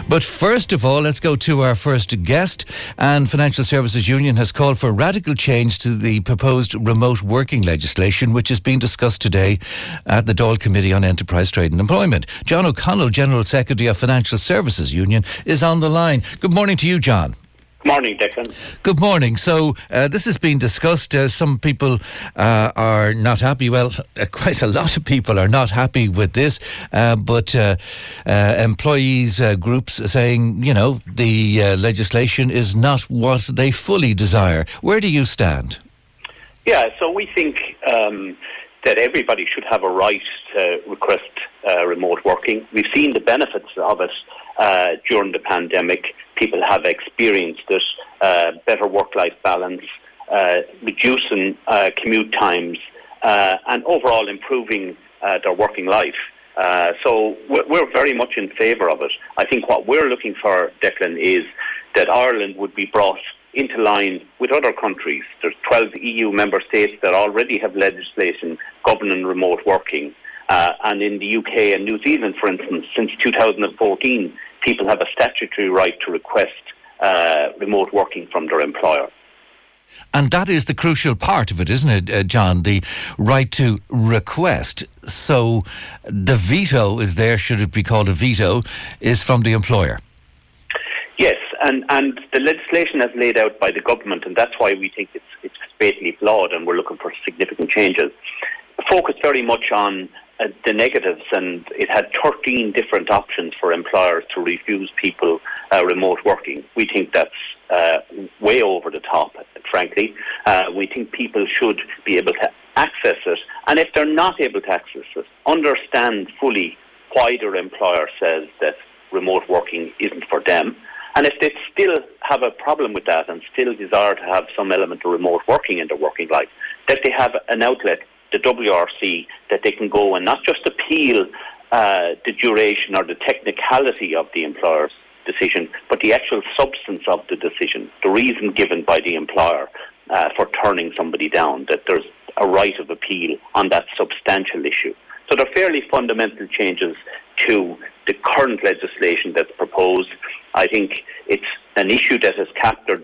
But first of all, let's go to our first guest. And Financial Services Union has called for radical change to the proposed remote working legislation, which is being discussed today at the Dáil Committee on Enterprise, Trade and Employment. John O'Connell, General Secretary of Financial Services Union, is on the line. Good morning to you, John. Morning, Declan. Good morning. So this has been discussed. Some people are not happy. Well, quite a lot of people are not happy with this. But employees groups are saying, you know, the legislation is not what they fully desire. Where do you stand? Yeah, so we think that everybody should have a right to request remote working. We've seen the benefits of it during the pandemic. People have experienced it, better work-life balance, reducing commute times, and overall improving their working life. So we're very much in favour of it. I think what we're looking for, Declan, is that Ireland would be brought into line with other countries. There's 12 EU member states that already have legislation governing remote working. And in the UK and New Zealand, for instance, since 2014, people have a statutory right to request remote working from their employer. And that is the crucial part of it, isn't it, John? The right to request. So the veto is there, should it be called a veto, is from the employer. Yes, and the legislation as laid out by the government, and that's why we think it's fatally flawed and we're looking for significant changes, focused very much on the negatives, and it had 13 different options for employers to refuse people remote working. We think that's way over the top, frankly. We think people should be able to access it, and if they're not able to access it, understand fully why their employer says that remote working isn't for them. And if they still have a problem with that and still desire to have some element of remote working in their working life, that they have an outlet, the WRC, that they can go and not just appeal the duration or the technicality of the employer's decision, but the actual substance of the decision, the reason given by the employer for turning somebody down, that there's a right of appeal on that substantial issue. So they're fairly fundamental changes to the current legislation that's proposed. I think it's an issue that has captured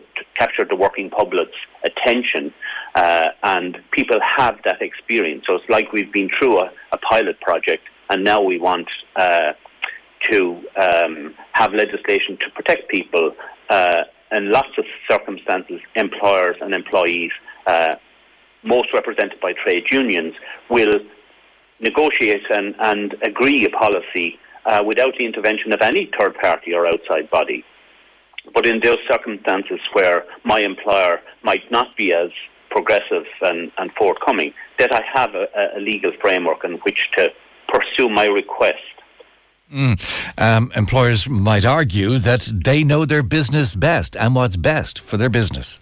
the working public's attention, and people have that experience. So it's like we've been through a pilot project, and now we want to have legislation to protect people. In lots of circumstances, employers and employees, most represented by trade unions, will negotiate and agree a policy without the intervention of any third party or outside body. But in those circumstances where my employer might not be as progressive and forthcoming, that I have a legal framework in which to pursue my request. Employers might argue that they know their business best and what's best for their business.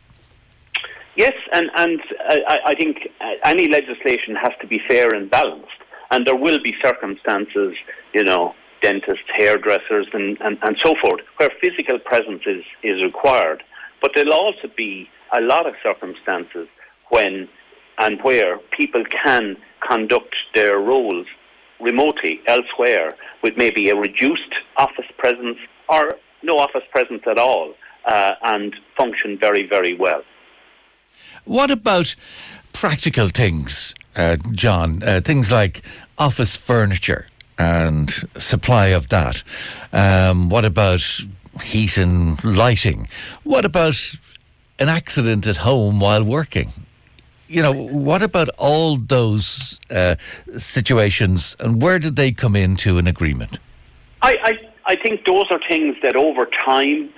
Yes, and I think any legislation has to be fair and balanced. And there will be circumstances, you know, dentists, hairdressers and so forth, where physical presence is required. But there'll also be a lot of circumstances when and where people can conduct their roles remotely elsewhere with maybe a reduced office presence or no office presence at all, and function very, very well. What about practical things, John? Things like office furniture and supply of that. What about heat and lighting? What about an accident at home while working? You know, what about all those situations, and where did they come into an agreement? I think those are things that over time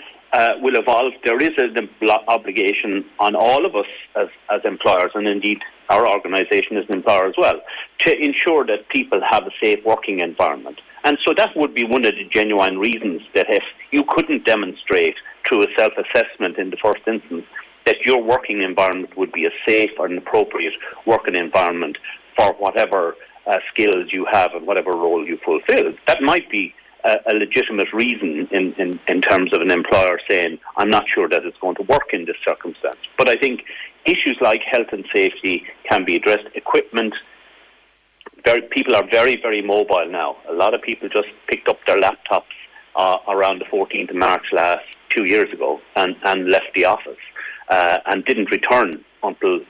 will evolve. There is an obligation on all of us as employers, and indeed our organisation is an employer as well, to ensure that people have a safe working environment. And so that would be one of the genuine reasons that if you couldn't demonstrate through a self-assessment in the first instance that your working environment would be a safe and appropriate working environment for whatever skills you have and whatever role you fulfill, that might be a legitimate reason in terms of an employer saying, I'm not sure that it's going to work in this circumstance. But I think issues like health and safety can be addressed. Equipment, people are very, very mobile now. A lot of people just picked up their laptops around the 14th of March 2 years ago and left the office and didn't return until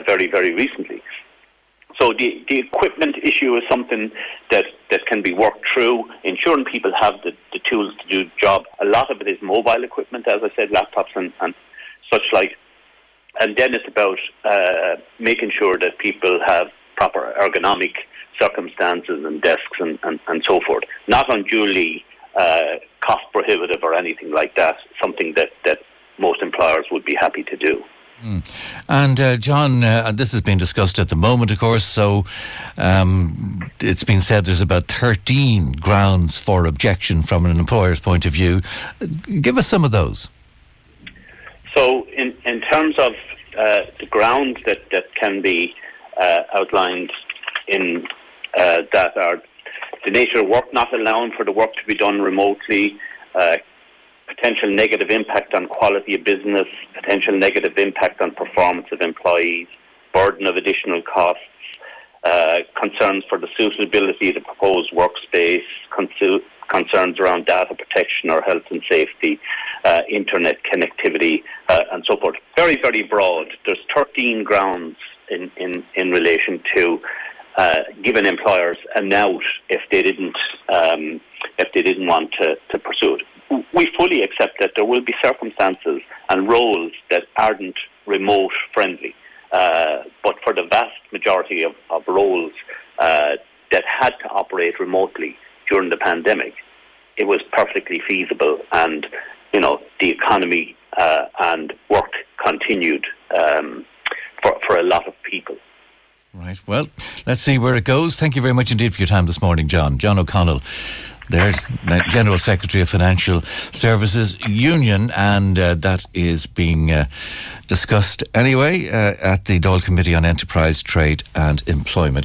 very, very recently. So the equipment issue is something that can be worked through, ensuring people have the tools to do the job. A lot of it is mobile equipment, as I said, laptops and such like. And then it's about making sure that people have proper ergonomic circumstances and desks and so forth. Not unduly cost prohibitive or anything like that, something that most employers would be happy to do. And John, this has been discussed at the moment, of course, so it's been said there's about 13 grounds for objection from an employer's point of view. Give us some of those. So in terms of the grounds that can be outlined in that are the nature of work, not allowing for the work to be done remotely, potential negative impact on quality of business, potential negative impact on performance of employees, burden of additional costs, concerns for the suitability of the proposed workspace, concerns around data protection or health and safety, internet connectivity, and so forth. Very, very broad. There's 13 grounds in relation to giving employers an out if they didn't want to pursue it. We fully accept that there will be circumstances and roles that aren't remote friendly, but for the vast majority of roles that had to operate remotely during the pandemic, it was perfectly feasible, and the economy and work continued for a lot of people. Right. Well, let's see where it goes. Thank you very much indeed for your time this morning, John. John O'Connell, there's General Secretary of Financial Services Union, and that is being discussed anyway at the Dáil Committee on Enterprise, Trade and Employment.